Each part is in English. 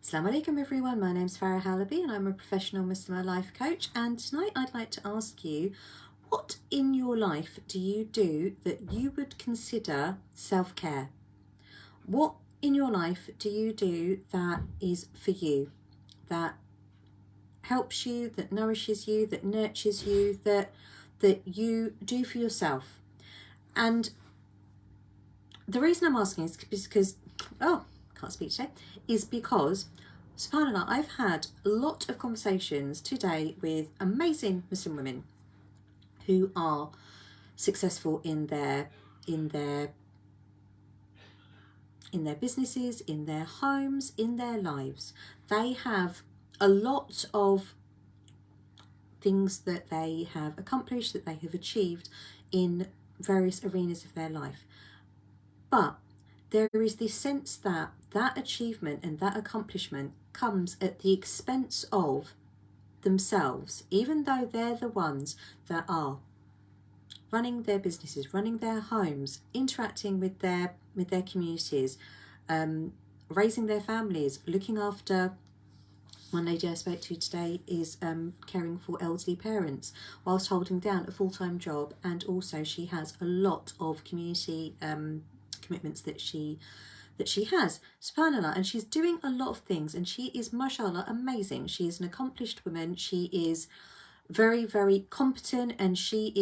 Assalamu alaikum everyone, my name's Farah Halaby and I'm a professional Muslim life coach, and tonight I'd like to ask you, what in your life do you do that you would consider self-care? What in your life do you do that is for you, that helps you, that nourishes you, that nurtures you, that you do for yourself? And the reason I'm asking is because, can't speak today, is because, subhanAllah, I've had a lot of conversations today with amazing Muslim women who are successful in their businesses, in their homes, in their lives. They have a lot of things that they have accomplished, that they have achieved in various arenas of their life. But there is this sense that that achievement and that accomplishment comes at the expense of themselves, even though they're the ones that are running their businesses, running their homes, interacting with their communities, raising their families, looking after. One lady I spoke to today is caring for elderly parents whilst holding down a full-time job, and also she has a lot of community commitments that she has, subhanAllah, and she's doing a lot of things, and she is, mashallah, amazing. She is an accomplished woman, she is very, very competent, and she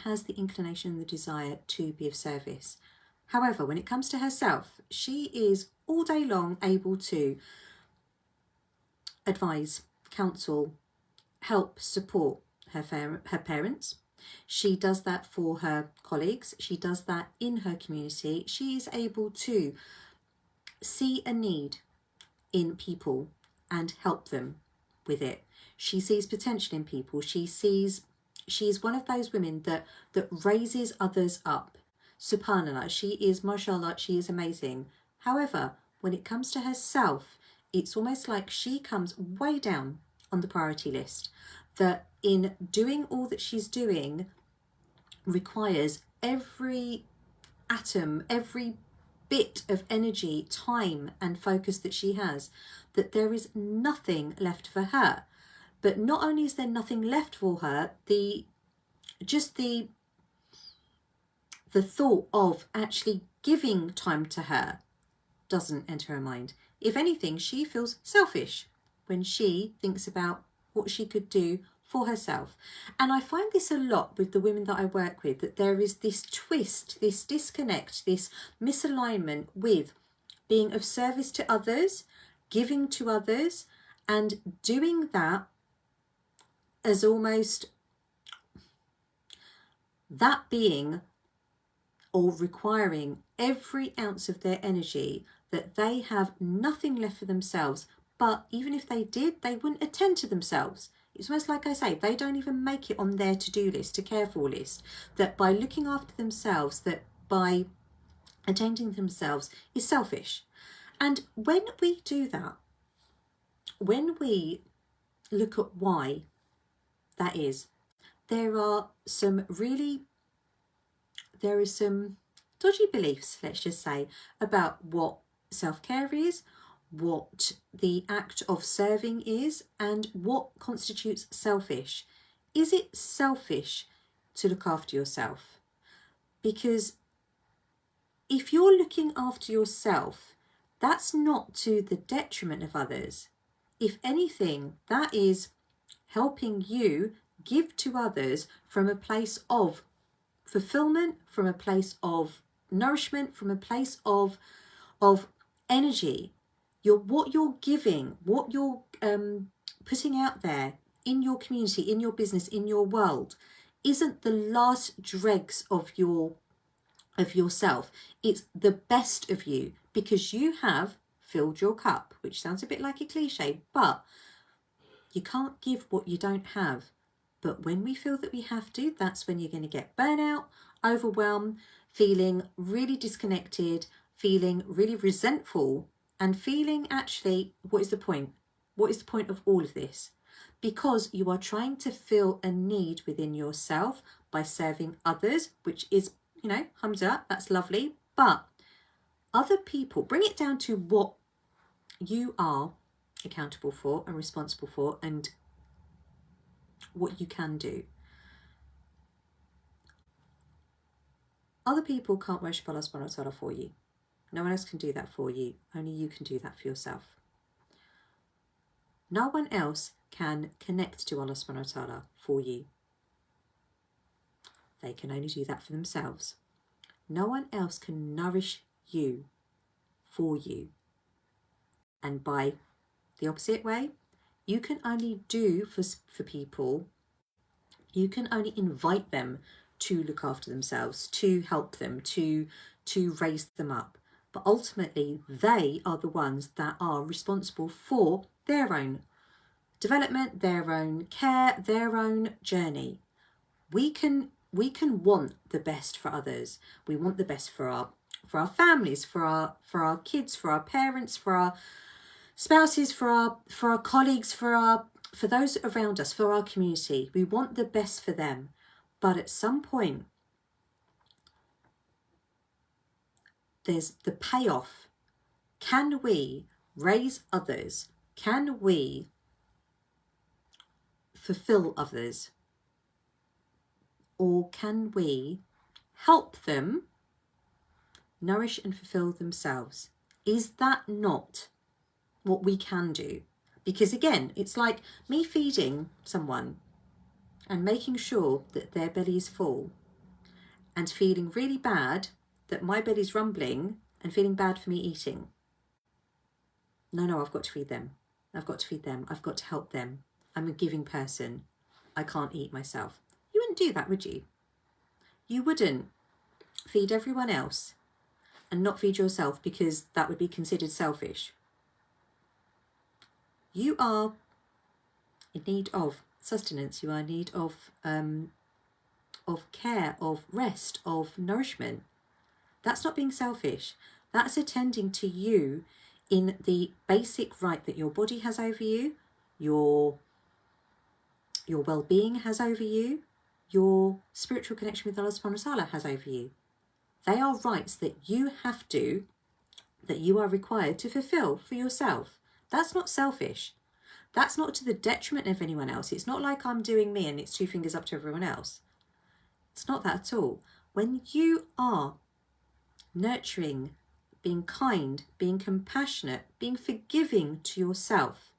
has the inclination and the desire to be of service. However, when it comes to herself, she is all day long able to advise, counsel, help, support her parents. She does that for her colleagues. She does that in her community. She is able to see a need in people and help them with it. She sees potential in people. She is one of those women that raises others up. Subhanallah, she is, mashallah, she is amazing. However, when it comes to herself, it's almost like she comes way down on the priority list, that in doing all that she's doing requires every atom, every bit of energy, time and focus that she has, that there is nothing left for her. But not only is there nothing left for her, the thought of actually giving time to her doesn't enter her mind. If anything, she feels selfish when she thinks about what she could do for herself. And I find this a lot with the women that I work with, that there is this twist, this disconnect, this misalignment with being of service to others, giving to others, and doing that as almost that being or requiring every ounce of their energy, that they have nothing left for themselves. But even if they did, they wouldn't attend to themselves. It's almost like I say, they don't even make it on their to-do list, to care for list, that by looking after themselves, that by attending to themselves is selfish. And when we do that, when we look at why that is, there are some dodgy beliefs, let's just say, about what self-care is, what the act of serving is, and what constitutes selfish. Is it selfish to look after yourself? Because if you're looking after yourself, that's not to the detriment of others. If anything, that is helping you give to others from a place of fulfillment, from a place of nourishment, from a place of energy. What you're giving, what you're putting out there in your community, in your business, in your world, isn't the last dregs of yourself. It's the best of you, because you have filled your cup, which sounds a bit like a cliche, but you can't give what you don't have. But when we feel that we have to, that's when you're going to get burnout, overwhelmed, feeling really disconnected, feeling really resentful, and feeling actually, what is the point? What is the point of all of this? Because you are trying to fill a need within yourself by serving others, which is, hamza, that's lovely. But Other people, bring it down to what you are accountable for and responsible for and what you can do. Other people can't worship Allah subhanahu wa ta'ala for you. No one else can do that for you. Only you can do that for yourself. No one else can connect to Allah subhanahu wa ta'ala for you. They can only do that for themselves. No one else can nourish you for you. And by the opposite way, you can only do for people, you can only invite them to look after themselves, to help them, to raise them up. But ultimately, they are the ones that are responsible for their own development, their own care, their own journey. We can want the best for others. We want the best for our families, for our kids, for our parents, for our spouses, for our colleagues, for those around us, for our community. We want the best for them. But at some point, there's the payoff. Can we raise others? Can we fulfill others? Or can we help them nourish and fulfill themselves? Is that not what we can do? Because again, it's like me feeding someone and making sure that their belly is full and feeling really bad that my belly's rumbling and feeling bad for me eating. No, I've got to feed them. I've got to feed them. I've got to help them. I'm a giving person. I can't eat myself. You wouldn't do that, would you? You wouldn't feed everyone else and not feed yourself because that would be considered selfish. You are in need of sustenance. You are in need of care, of rest, of nourishment. That's not being selfish. That's attending to you in the basic right that your body has over you, your well-being has over you, your spiritual connection with Allah subhanahu wa ta'ala has over you. They are rights that you are required to fulfill for yourself. That's not selfish. That's not to the detriment of anyone else. It's not like I'm doing me and it's two fingers up to everyone else. It's not that at all. When you are nurturing, being kind, being compassionate, being forgiving to yourself,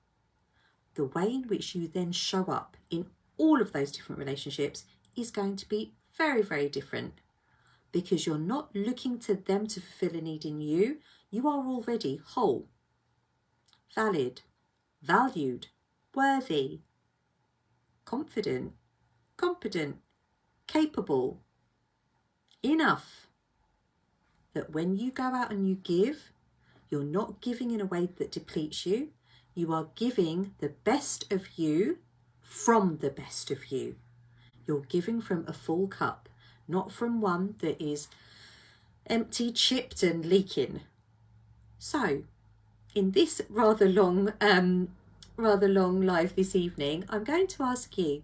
the way in which you then show up in all of those different relationships is going to be very, very different, because you're not looking to them to fulfill a need in you. You are already whole, valid, valued, worthy, confident, competent, capable, enough, that when you go out and you give, you're not giving in a way that depletes you. You are giving the best of you from the best of you. You're giving from a full cup, not from one that is empty, chipped and leaking. So, in this rather long live this evening, I'm going to ask you,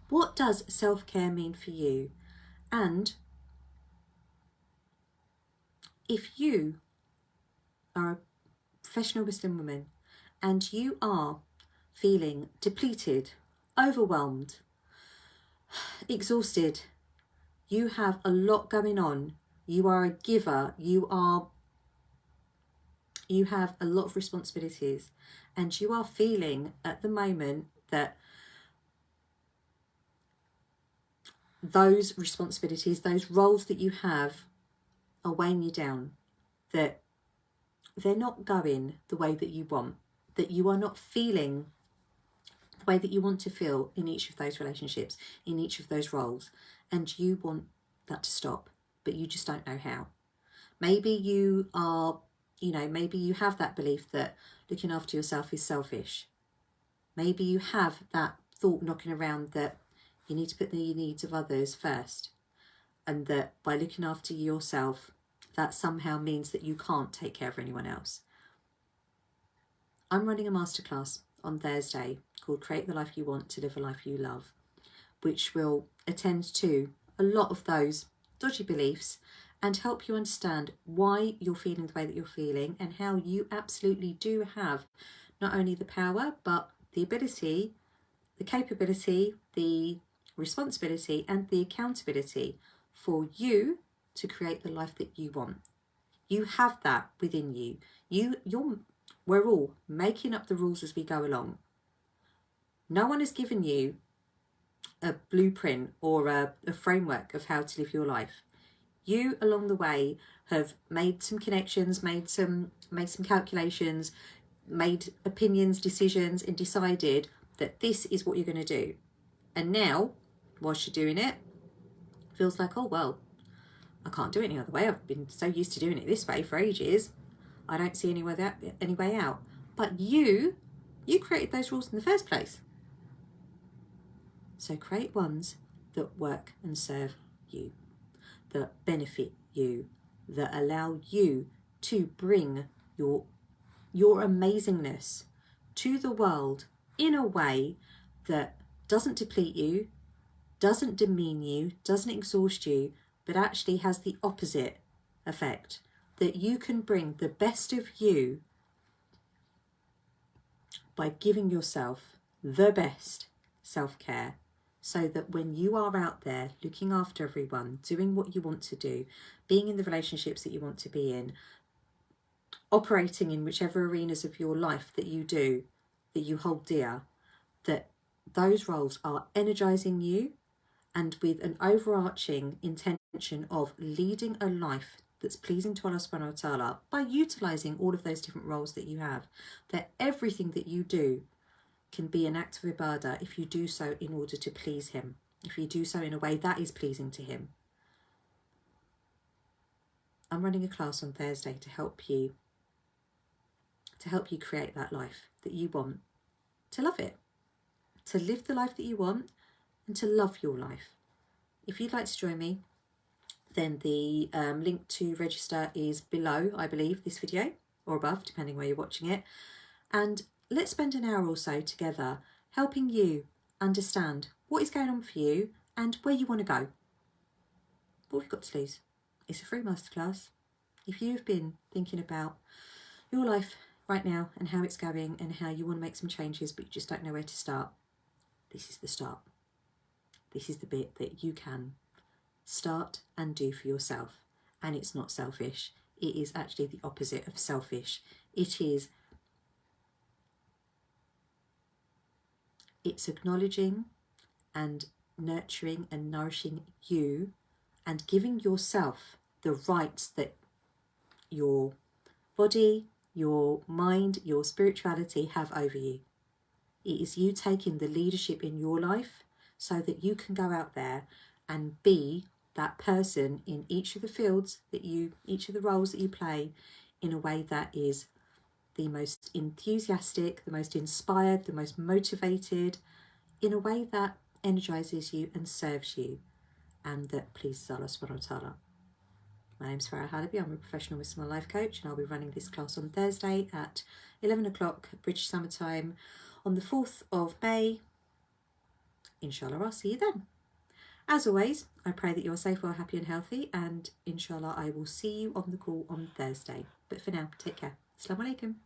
what does self-care mean for you? And if you are a professional Muslim woman and you are feeling depleted, overwhelmed, exhausted, you have a lot going on, you are a giver, you have a lot of responsibilities, and you are feeling at the moment that those responsibilities, those roles that you have are weighing you down, that they're not going the way that you want, that you are not feeling the way that you want to feel in each of those relationships, in each of those roles, and you want that to stop, but you just don't know how. Maybe you are, maybe you have that belief that looking after yourself is selfish. Maybe you have that thought knocking around that you need to put the needs of others first, and that by looking after yourself, that somehow means that you can't take care of anyone else. I'm running a masterclass on Thursday called Create the Life You Want to Live a Life You Love, which will attend to a lot of those dodgy beliefs and help you understand why you're feeling the way that you're feeling, and how you absolutely do have not only the power, but the ability, the capability, the responsibility, and the accountability for you to create the life that you want. You have that within you. We're all making up the rules as we go along. No one has given you a blueprint or a framework of how to live your life. You along the way have made some connections, made some calculations, made opinions, decisions, and decided that this is what you're going to do. And now, whilst you're doing it, feels like, oh well, I can't do it any other way. I've been so used to doing it this way for ages. I don't see any way out. But you created those rules in the first place. So create ones that work and serve you, that benefit you, that allow you to bring your amazingness to the world in a way that doesn't deplete you, doesn't demean you, doesn't exhaust you, but actually has the opposite effect, that you can bring the best of you by giving yourself the best self-care, so that when you are out there looking after everyone, doing what you want to do, being in the relationships that you want to be in, operating in whichever arenas of your life that you do, that you hold dear, that those roles are energizing you, and with an overarching intention of leading a life that's pleasing to Allah subhanahu wa ta'ala by utilising all of those different roles that you have, that everything that you do can be an act of ibadah if you do so in order to please him, if you do so in a way that is pleasing to him. I'm running a class on Thursday to help you create that life that you want, to love it, to live the life that you want, and to love your life. If you'd like to join me, then the link to register is below, I believe, this video, or above, depending where you're watching it. And let's spend an hour or so together helping you understand what is going on for you and where you want to go. What have you got to lose? It's a free masterclass. If you've been thinking about your life right now and how it's going and how you want to make some changes but you just don't know where to start, this is the start. This is the bit that you can start and do for yourself. And it's not selfish. It is actually the opposite of selfish. It's acknowledging and nurturing and nourishing you and giving yourself the rights that your body, your mind, your spirituality have over you. It is you taking the leadership in your life so that you can go out there and be that person in each of the fields that each of the roles that you play, in a way that is the most enthusiastic, the most inspired, the most motivated, in a way that energizes you and serves you, and that pleases Allah subhanahu wa ta'ala. My name's Farah Halaby. I'm a professional Muslim life coach, and I'll be running this class on Thursday at 11 o'clock British Summer Time on the 4th of May. Inshallah, I'll see you then. As always, I pray that you're safe, well, happy and healthy, and inshallah I will see you on the call on Thursday. But for now, take care. Assalamu alaikum.